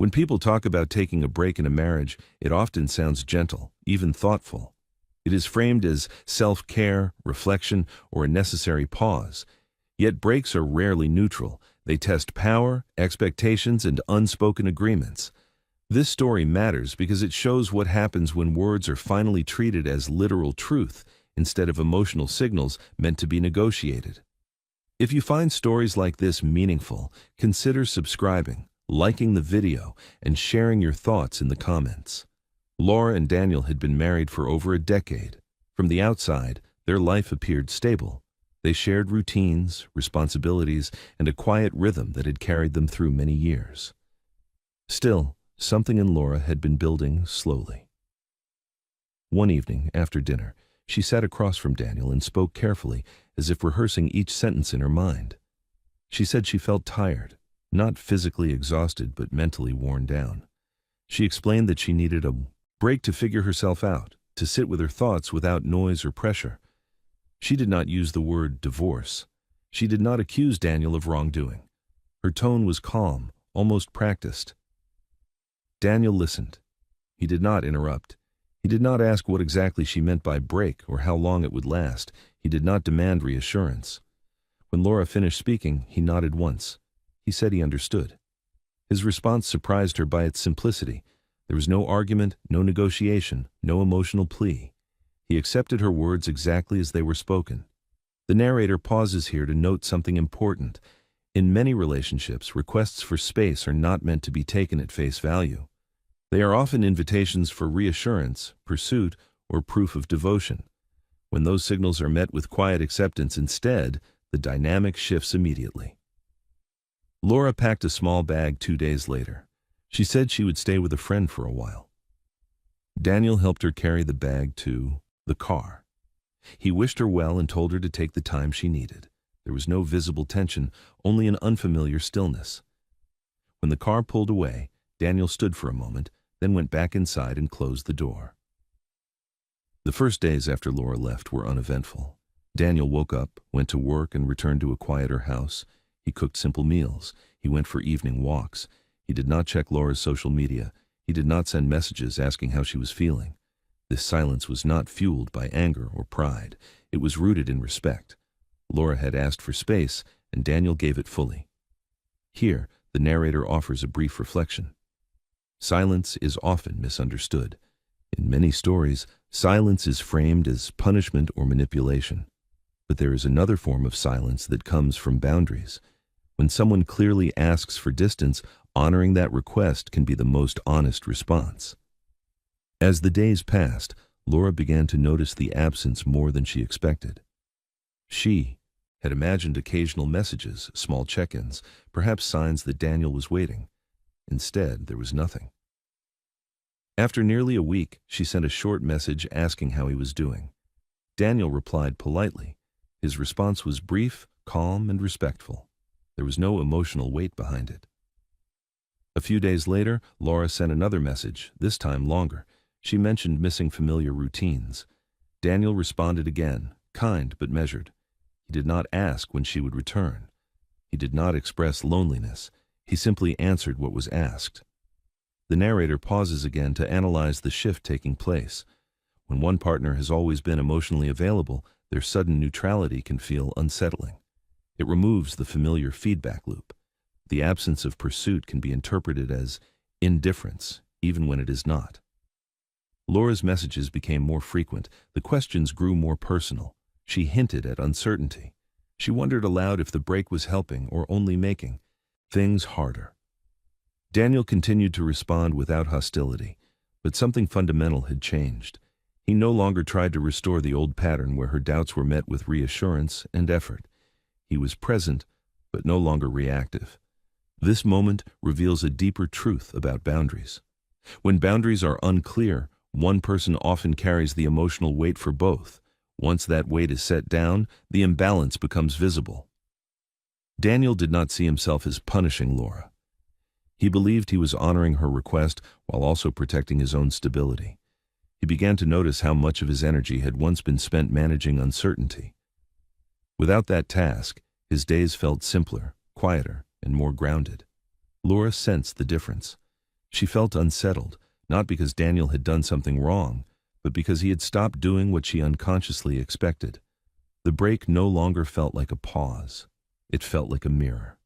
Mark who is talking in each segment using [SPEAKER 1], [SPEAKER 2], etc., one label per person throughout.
[SPEAKER 1] When people talk about taking a break in a marriage, it often sounds gentle, even thoughtful. It is framed as self-care, reflection, or a necessary pause. Yet breaks are rarely neutral. They test power, expectations, and unspoken agreements. This story matters because it shows what happens when words are finally treated as literal truth instead of emotional signals meant to be negotiated. If you find stories like this meaningful, consider subscribing, liking the video, and sharing your thoughts in the comments. Laura and Daniel had been married for over a decade. From the outside, their life appeared stable. They shared routines, responsibilities, and a quiet rhythm that had carried them through many years. Still, something in Laura had been building slowly. One evening, after dinner, she sat across from Daniel and spoke carefully, as if rehearsing each sentence in her mind. She said she felt tired, not physically exhausted but mentally worn down. She explained that she needed a break to figure herself out, to sit with her thoughts without noise or pressure. She did not use the word divorce. She did not accuse Daniel of wrongdoing. Her tone was calm, almost practiced. Daniel listened. He did not interrupt. He did not ask what exactly she meant by break or how long it would last. He did not demand reassurance. When Laura finished speaking, he nodded once. He said he understood. His response surprised her by its simplicity. There was no argument, no negotiation, no emotional plea. He accepted her words exactly as they were spoken. The narrator pauses here to note something important. In many relationships, requests for space are not meant to be taken at face value. They are often invitations for reassurance, pursuit, or proof of devotion. When those signals are met with quiet acceptance instead, the dynamic shifts immediately. Laura packed a small bag 2 days later. She said she would stay with a friend for a while. Daniel helped her carry the bag to the car. He wished her well and told her to take the time she needed. There was no visible tension, only an unfamiliar stillness. When the car pulled away, Daniel stood for a moment, then went back inside and closed the door. The first days after Laura left were uneventful. Daniel woke up, went to work, and returned to a quieter house. He cooked simple meals. He went for evening walks. He did not check Laura's social media. He did not send messages asking how she was feeling. This silence was not fueled by anger or pride. It was rooted in respect. Laura had asked for space, and Daniel gave it fully. Here, the narrator offers a brief reflection. Silence is often misunderstood. In many stories, silence is framed as punishment or manipulation. But there is another form of silence that comes from boundaries. When someone clearly asks for distance, honoring that request can be the most honest response. As the days passed, Laura began to notice the absence more than she expected. She had imagined occasional messages, small check-ins, perhaps signs that Daniel was waiting. Instead, there was nothing. After nearly a week, she sent a short message asking how he was doing. Daniel replied politely. His response was brief, calm, and respectful. There was no emotional weight behind it. A few days later, Laura sent another message, this time longer. She mentioned missing familiar routines. Daniel responded again, kind but measured. He did not ask when she would return. He did not express loneliness. He simply answered what was asked. The narrator pauses again to analyze the shift taking place. When one partner has always been emotionally available, their sudden neutrality can feel unsettling. It removes the familiar feedback loop. The absence of pursuit can be interpreted as indifference, even when it is not. Laura's messages became more frequent. The questions grew more personal. She hinted at uncertainty. She wondered aloud if the break was helping or only making things harder. Daniel continued to respond without hostility, but something fundamental had changed. He no longer tried to restore the old pattern where her doubts were met with reassurance and effort. He was present, but no longer reactive. This moment reveals a deeper truth about boundaries. When boundaries are unclear, one person often carries the emotional weight for both. Once that weight is set down, the imbalance becomes visible. Daniel did not see himself as punishing Laura. He believed he was honoring her request while also protecting his own stability. He began to notice how much of his energy had once been spent managing uncertainty. Without that task, his days felt simpler, quieter, and more grounded. Laura sensed the difference. She felt unsettled, not because Daniel had done something wrong, but because he had stopped doing what she unconsciously expected. The break no longer felt like a pause. It felt like a mirror.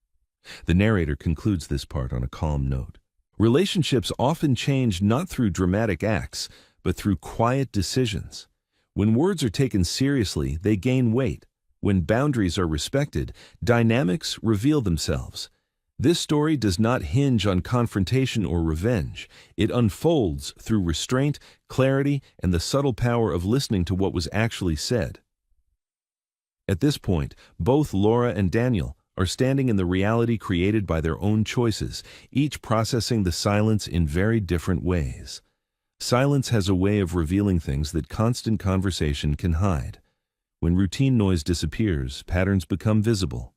[SPEAKER 1] The narrator concludes this part on a calm note. Relationships often change not through dramatic acts, but through quiet decisions. When words are taken seriously, they gain weight. When boundaries are respected, dynamics reveal themselves. This story does not hinge on confrontation or revenge. It unfolds through restraint, clarity, and the subtle power of listening to what was actually said. At this point, both Laura and Daniel are standing in the reality created by their own choices, each processing the silence in very different ways. Silence has a way of revealing things that constant conversation can hide. When routine noise disappears, patterns become visible.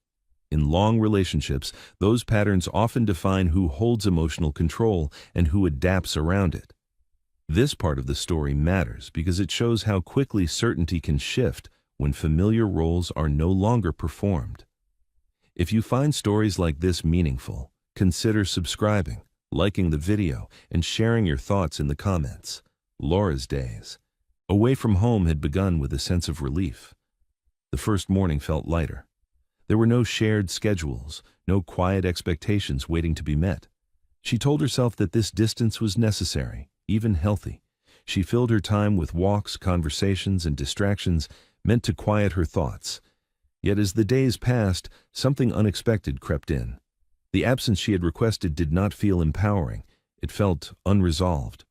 [SPEAKER 1] In long relationships, those patterns often define who holds emotional control and who adapts around it. This part of the story matters because it shows how quickly certainty can shift when familiar roles are no longer performed. If you find stories like this meaningful, consider subscribing, liking the video, and sharing your thoughts in the comments. Laura's days away from home had begun with a sense of relief. The first morning felt lighter. There were no shared schedules, no quiet expectations waiting to be met. She told herself that this distance was necessary, even healthy. She filled her time with walks, conversations, and distractions meant to quiet her thoughts. Yet as the days passed, something unexpected crept in. The absence she had requested did not feel empowering. It felt unresolved.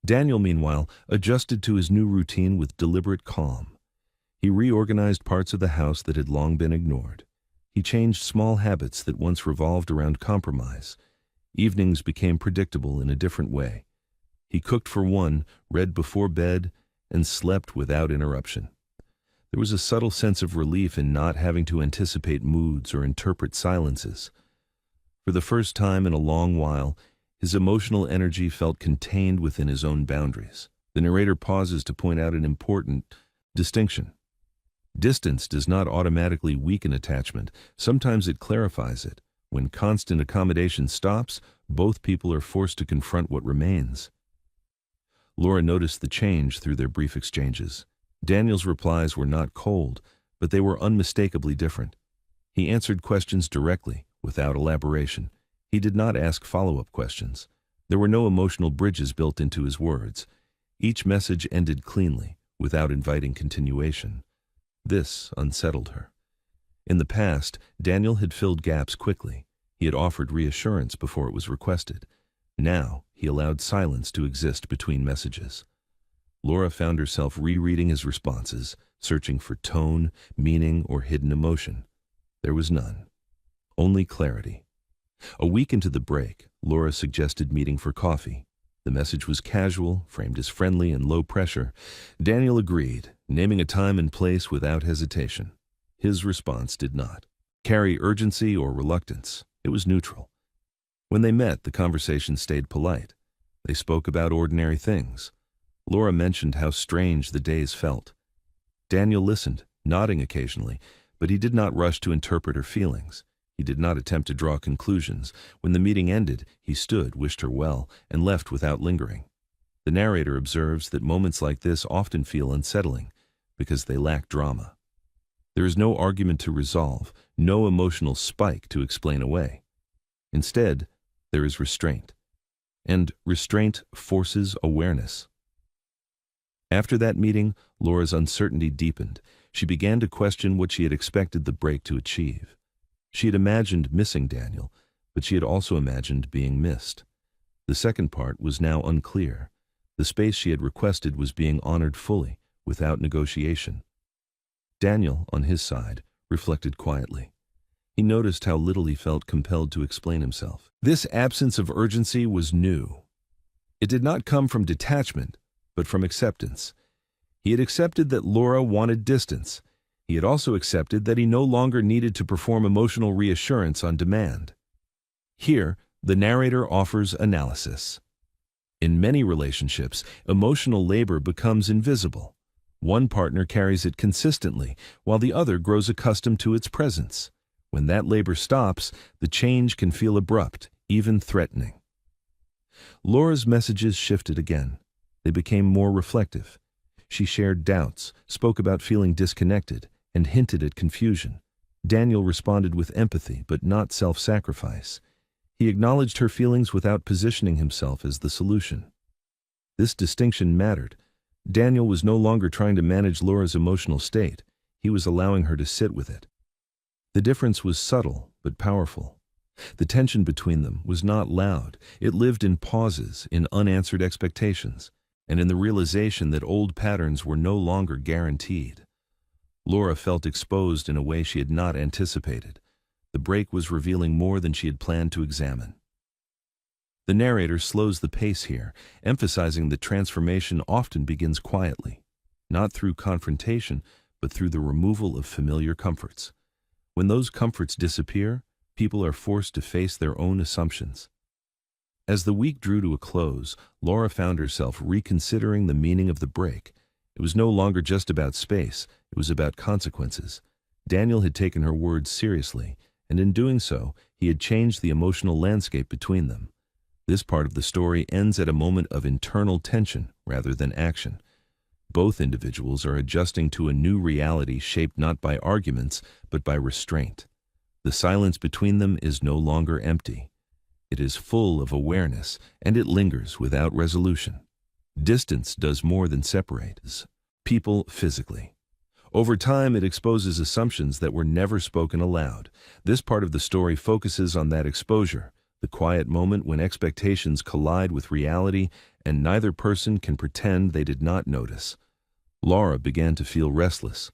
[SPEAKER 1] Daniel, meanwhile, adjusted to his new routine with deliberate calm. He reorganized parts of the house that had long been ignored. He changed small habits that once revolved around compromise. Evenings became predictable in a different way. He cooked for one, read before bed, and slept without interruption. There was a subtle sense of relief in not having to anticipate moods or interpret silences. For the first time in a long while, his emotional energy felt contained within his own boundaries. The narrator pauses to point out an important distinction. Distance does not automatically weaken attachment. Sometimes it clarifies it. When constant accommodation stops, both people are forced to confront what remains. Laura noticed the change through their brief exchanges. Daniel's replies were not cold, but they were unmistakably different. He answered questions directly, without elaboration. He did not ask follow-up questions. There were no emotional bridges built into his words. Each message ended cleanly, without inviting continuation. This unsettled her. In the past, Daniel had filled gaps quickly. He had offered reassurance before it was requested. Now, he allowed silence to exist between messages. Laura found herself rereading his responses, searching for tone, meaning, or hidden emotion. There was none. Only clarity. A week into the break, Laura suggested meeting for coffee. The message was casual, framed as friendly and low pressure. Daniel agreed, naming a time and place without hesitation. His response did not carry urgency or reluctance. It was neutral. When they met, the conversation stayed polite. They spoke about ordinary things. Laura mentioned how strange the days felt. Daniel listened, nodding occasionally, but he did not rush to interpret her feelings. He did not attempt to draw conclusions. When the meeting ended, he stood, wished her well, and left without lingering. The narrator observes that moments like this often feel unsettling, because they lack drama. There is no argument to resolve, no emotional spike to explain away. Instead, there is restraint. And restraint forces awareness. After that meeting, Laura's uncertainty deepened. She began to question what she had expected the break to achieve. She had imagined missing Daniel, but she had also imagined being missed. The second part was now unclear. The space she had requested was being honored fully, without negotiation. Daniel, on his side, reflected quietly. He noticed how little he felt compelled to explain himself. This absence of urgency was new. It did not come from detachment, but from acceptance. He had accepted that Laura wanted distance. He had also accepted that he no longer needed to perform emotional reassurance on demand. Here, the narrator offers analysis. In many relationships, emotional labor becomes invisible. One partner carries it consistently, while the other grows accustomed to its presence. When that labor stops, the change can feel abrupt, even threatening. Laura's messages shifted again. They became more reflective. She shared doubts, spoke about feeling disconnected, and hinted at confusion. Daniel responded with empathy, but not self-sacrifice. He acknowledged her feelings without positioning himself as the solution. This distinction mattered. Daniel was no longer trying to manage Laura's emotional state. He was allowing her to sit with it. The difference was subtle, but powerful. The tension between them was not loud. It lived in pauses, in unanswered expectations, and in the realization that old patterns were no longer guaranteed. Laura felt exposed in a way she had not anticipated. The break was revealing more than she had planned to examine. The narrator slows the pace here, emphasizing that transformation often begins quietly, not through confrontation, but through the removal of familiar comforts. When those comforts disappear, people are forced to face their own assumptions. As the week drew to a close, Laura found herself reconsidering the meaning of the break. It was no longer just about space, it was about consequences. Daniel had taken her words seriously, and in doing so, he had changed the emotional landscape between them. This part of the story ends at a moment of internal tension rather than action. Both individuals are adjusting to a new reality shaped not by arguments, but by restraint. The silence between them is no longer empty. It is full of awareness, and it lingers without resolution. Distance does more than separate people physically. Over time, it exposes assumptions that were never spoken aloud. This part of the story focuses on that exposure, the quiet moment when expectations collide with reality and neither person can pretend they did not notice. Laura began to feel restless.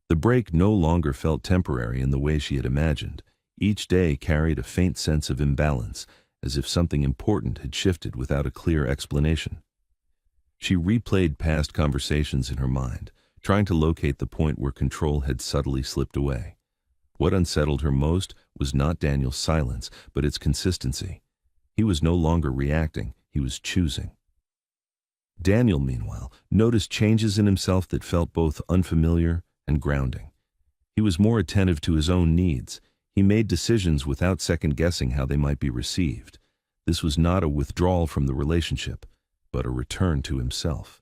[SPEAKER 1] The break no longer felt temporary in the way she had imagined. Each day carried a faint sense of imbalance, as if something important had shifted without a clear explanation. She replayed past conversations in her mind, trying to locate the point where control had subtly slipped away. What unsettled her most was not Daniel's silence, but its consistency. He was no longer reacting, he was choosing. Daniel, meanwhile, noticed changes in himself that felt both unfamiliar and grounding. He was more attentive to his own needs. He made decisions without second-guessing how they might be received. This was not a withdrawal from the relationship, but a return to himself.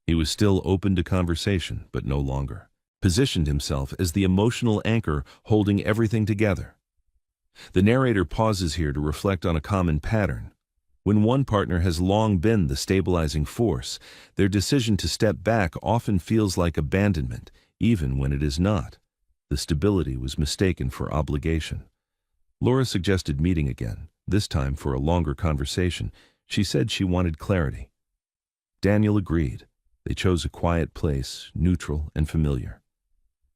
[SPEAKER 1] He was still open to conversation, but no longer. Positioned himself as the emotional anchor holding everything together. The narrator pauses here to reflect on a common pattern. When one partner has long been the stabilizing force, their decision to step back often feels like abandonment, even when it is not. The stability was mistaken for obligation. Laura suggested meeting again, this time for a longer conversation. She said she wanted clarity. Daniel agreed. They chose a quiet place, neutral and familiar.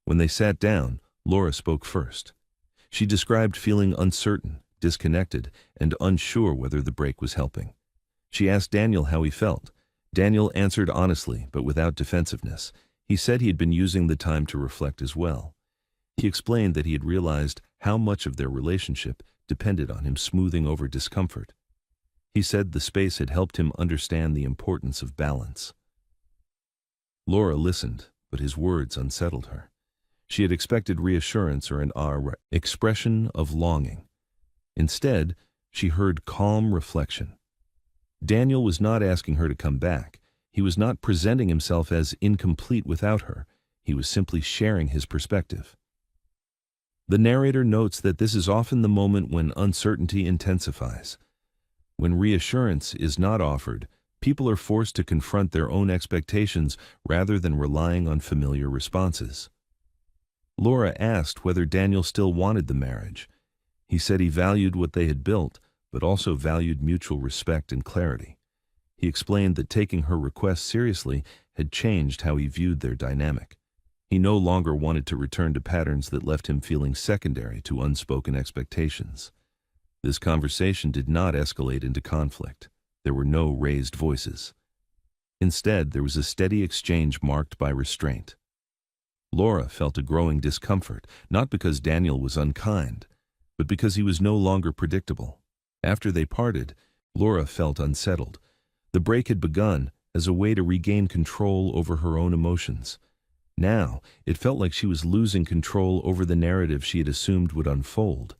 [SPEAKER 1] When they sat down, Laura spoke first. She described feeling uncertain, disconnected, and unsure whether the break was helping. She asked Daniel how he felt. Daniel answered honestly, but without defensiveness. He said he had been using the time to reflect as well. He explained that he had realized how much of their relationship depended on him smoothing over discomfort. He said the space had helped him understand the importance of balance. Laura listened, but his words unsettled her. She had expected reassurance or an expression of longing. Instead, she heard calm reflection. Daniel was not asking her to come back. He was not presenting himself as incomplete without her. He was simply sharing his perspective. The narrator notes that this is often the moment when uncertainty intensifies. When reassurance is not offered, people are forced to confront their own expectations rather than relying on familiar responses. Laura asked whether Daniel still wanted the marriage. He said he valued what they had built, but also valued mutual respect and clarity. He explained that taking her request seriously had changed how he viewed their dynamic. He no longer wanted to return to patterns that left him feeling secondary to unspoken expectations. This conversation did not escalate into conflict. There were no raised voices. Instead, there was a steady exchange marked by restraint. Laura felt a growing discomfort, not because Daniel was unkind, but because he was no longer predictable. After they parted, Laura felt unsettled. The break had begun as a way to regain control over her own emotions. Now, it felt like she was losing control over the narrative she had assumed would unfold.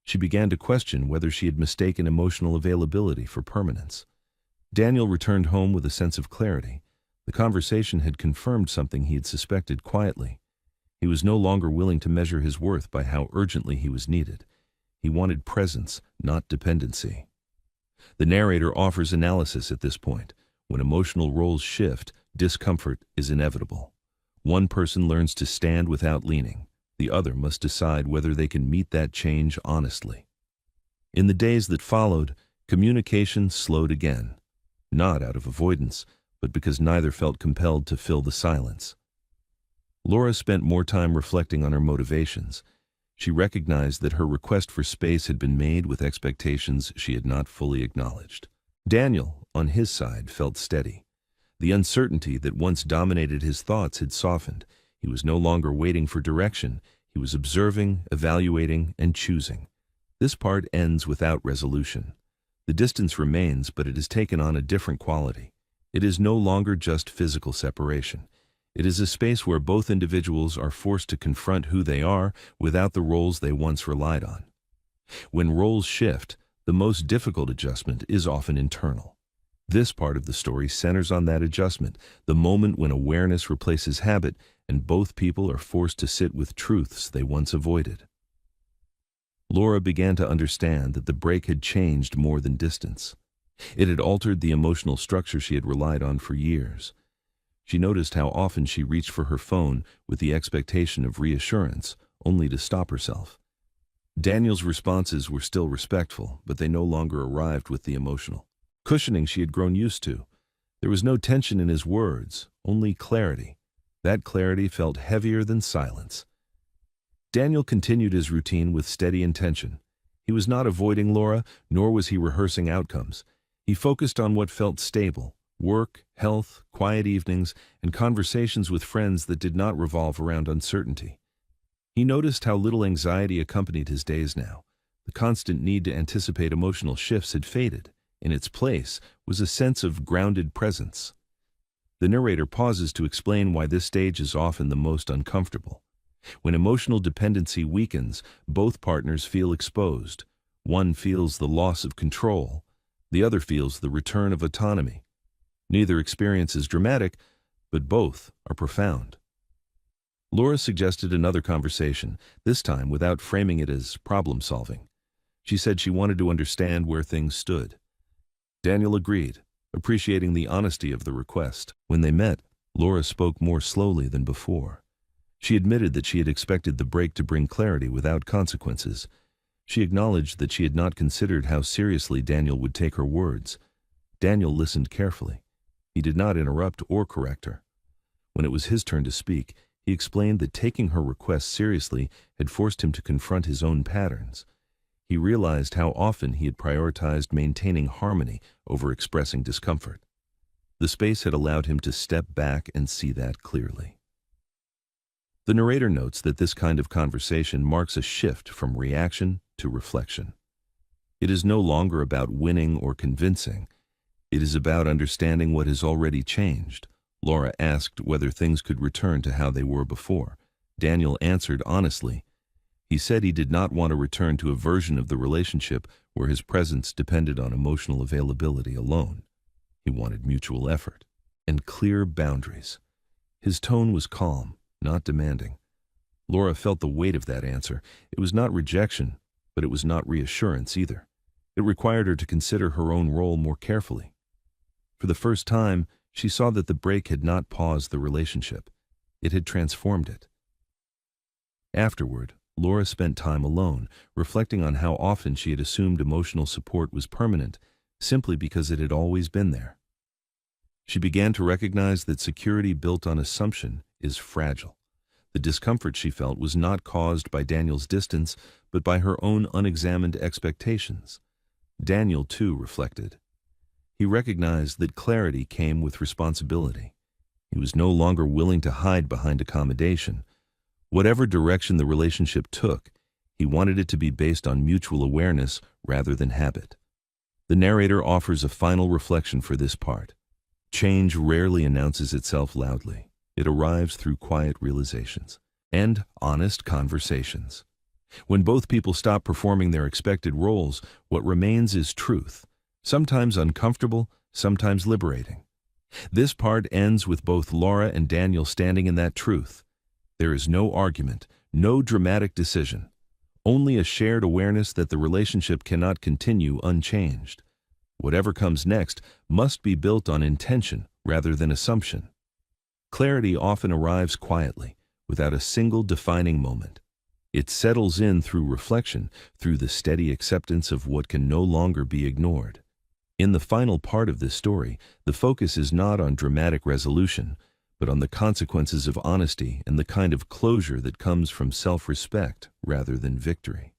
[SPEAKER 1] She began to question whether she had mistaken emotional availability for permanence. Daniel returned home with a sense of clarity. The conversation had confirmed something he had suspected quietly. He was no longer willing to measure his worth by how urgently he was needed. He wanted presence, not dependency. The narrator offers analysis at this point. When emotional roles shift, discomfort is inevitable. One person learns to stand without leaning. The other must decide whether they can meet that change honestly. In the days that followed, communication slowed again, not out of avoidance, but because neither felt compelled to fill the silence. Laura spent more time reflecting on her motivations. She recognized that her request for space had been made with expectations she had not fully acknowledged. Daniel, on his side, felt steady. The uncertainty that once dominated his thoughts had softened. He was no longer waiting for direction. He was observing, evaluating, and choosing. This part ends without resolution. The distance remains, but it has taken on a different quality. It is no longer just physical separation. It is a space where both individuals are forced to confront who they are without the roles they once relied on. When roles shift, the most difficult adjustment is often internal. This part of the story centers on that adjustment, the moment when awareness replaces habit and both people are forced to sit with truths they once avoided. Laura began to understand that the break had changed more than distance. It had altered the emotional structure she had relied on for years. She noticed how often she reached for her phone with the expectation of reassurance, only to stop herself. Daniel's responses were still respectful, but they no longer arrived with the emotional cushioning she had grown used to. There was no tension in his words, only clarity. That clarity felt heavier than silence. Daniel continued his routine with steady intention. He was not avoiding Laura, nor was he rehearsing outcomes. He focused on what felt stable: work, health, quiet evenings, and conversations with friends that did not revolve around uncertainty. He noticed how little anxiety accompanied his days now. The constant need to anticipate emotional shifts had faded. In its place was a sense of grounded presence. The narrator pauses to explain why this stage is often the most uncomfortable. When emotional dependency weakens, both partners feel exposed. One feels the loss of control. The other feels the return of autonomy. Neither experience is dramatic, but both are profound. Laura suggested another conversation, this time without framing it as problem-solving. She said she wanted to understand where things stood. Daniel agreed, appreciating the honesty of the request. When they met, Laura spoke more slowly than before. She admitted that she had expected the break to bring clarity without consequences. She acknowledged that she had not considered how seriously Daniel would take her words. Daniel listened carefully. He did not interrupt or correct her. When it was his turn to speak, he explained that taking her request seriously had forced him to confront his own patterns. He realized how often he had prioritized maintaining harmony over expressing discomfort. The space had allowed him to step back and see that clearly. The narrator notes that this kind of conversation marks a shift from reaction to reflection. It is no longer about winning or convincing. It is about understanding what has already changed. Laura asked whether things could return to how they were before. Daniel answered honestly. He said he did not want to return to a version of the relationship where his presence depended on emotional availability alone. He wanted mutual effort and clear boundaries. His tone was calm, not demanding. Laura felt the weight of that answer. It was not rejection, but it was not reassurance either. It required her to consider her own role more carefully. For the first time, she saw that the break had not paused the relationship. It had transformed it. Afterward, Laura spent time alone, reflecting on how often she had assumed emotional support was permanent, simply because it had always been there. She began to recognize that security built on assumption is fragile. The discomfort she felt was not caused by Daniel's distance, but by her own unexamined expectations. Daniel, too, reflected. He recognized that clarity came with responsibility. He was no longer willing to hide behind accommodation. Whatever direction the relationship took, he wanted it to be based on mutual awareness rather than habit. The narrator offers a final reflection for this part. Change rarely announces itself loudly. It arrives through quiet realizations and honest conversations. When both people stop performing their expected roles, what remains is truth, sometimes uncomfortable, sometimes liberating. This part ends with both Laura and Daniel standing in that truth. There is no argument, no dramatic decision, only a shared awareness that the relationship cannot continue unchanged. Whatever comes next must be built on intention rather than assumption. Clarity often arrives quietly, without a single defining moment. It settles in through reflection, through the steady acceptance of what can no longer be ignored. In the final part of this story, the focus is not on dramatic resolution, but on the consequences of honesty and the kind of closure that comes from self-respect rather than victory.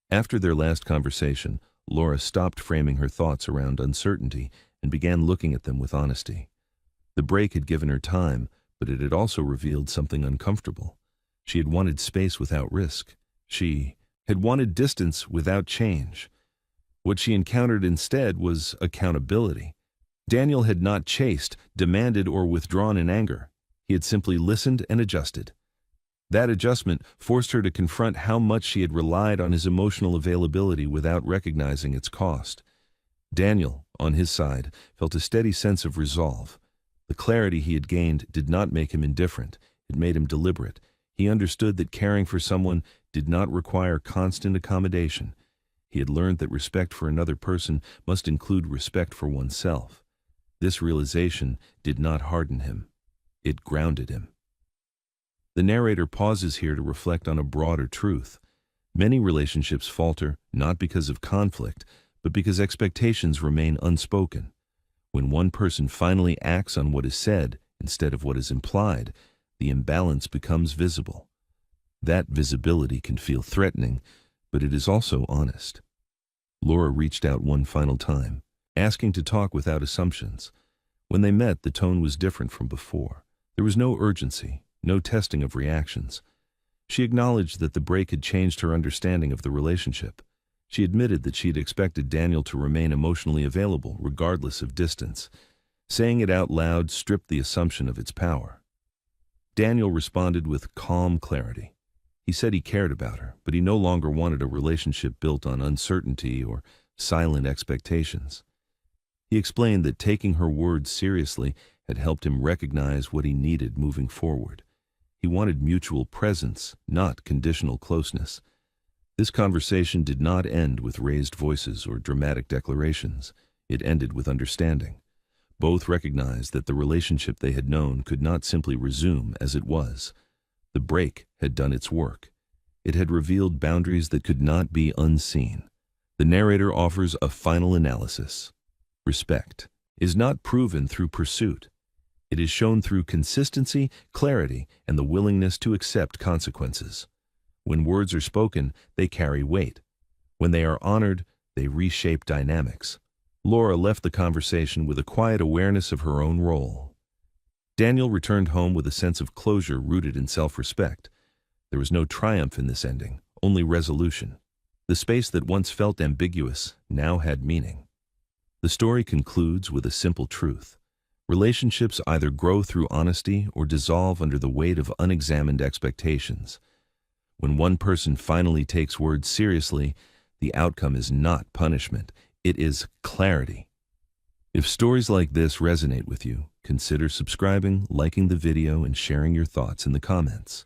[SPEAKER 1] After their last conversation, Laura stopped framing her thoughts around uncertainty and began looking at them with honesty. The break had given her time, but it had also revealed something uncomfortable. She had wanted space without risk. She had wanted distance without change. What she encountered instead was accountability. Daniel had not chased, demanded, or withdrawn in anger. He had simply listened and adjusted. That adjustment forced her to confront how much she had relied on his emotional availability without recognizing its cost. Daniel, on his side, felt a steady sense of resolve. The clarity he had gained did not make him indifferent. It made him deliberate. He understood that caring for someone did not require constant accommodation. He had learned that respect for another person must include respect for oneself. This realization did not harden him. It grounded him. The narrator pauses here to reflect on a broader truth. Many relationships falter not because of conflict, but because expectations remain unspoken. When one person finally acts on what is said instead of what is implied, the imbalance becomes visible. That visibility can feel threatening, but it is also honest. Laura reached out one final time, asking to talk without assumptions. When they met, the tone was different from before. There was no urgency, no testing of reactions. She acknowledged that the break had changed her understanding of the relationship. She admitted that she had expected Daniel to remain emotionally available, regardless of distance. Saying it out loud stripped the assumption of its power. Daniel responded with calm clarity. He said he cared about her, but he no longer wanted a relationship built on uncertainty or silent expectations. He explained that taking her words seriously had helped him recognize what he needed moving forward. He wanted mutual presence, not conditional closeness. This conversation did not end with raised voices or dramatic declarations. It ended with understanding. Both recognized that the relationship they had known could not simply resume as it was. The break had done its work. It had revealed boundaries that could not be unseen. The narrator offers a final analysis. Respect is not proven through pursuit. It is shown through consistency, clarity, and the willingness to accept consequences. When words are spoken, they carry weight. When they are honored, they reshape dynamics. Laura left the conversation with a quiet awareness of her own role. Daniel returned home with a sense of closure rooted in self-respect. There was no triumph in this ending, only resolution. The space that once felt ambiguous now had meaning. The story concludes with a simple truth. Relationships either grow through honesty or dissolve under the weight of unexamined expectations. When one person finally takes words seriously, the outcome is not punishment, it is clarity. If stories like this resonate with you, consider subscribing, liking the video, and sharing your thoughts in the comments.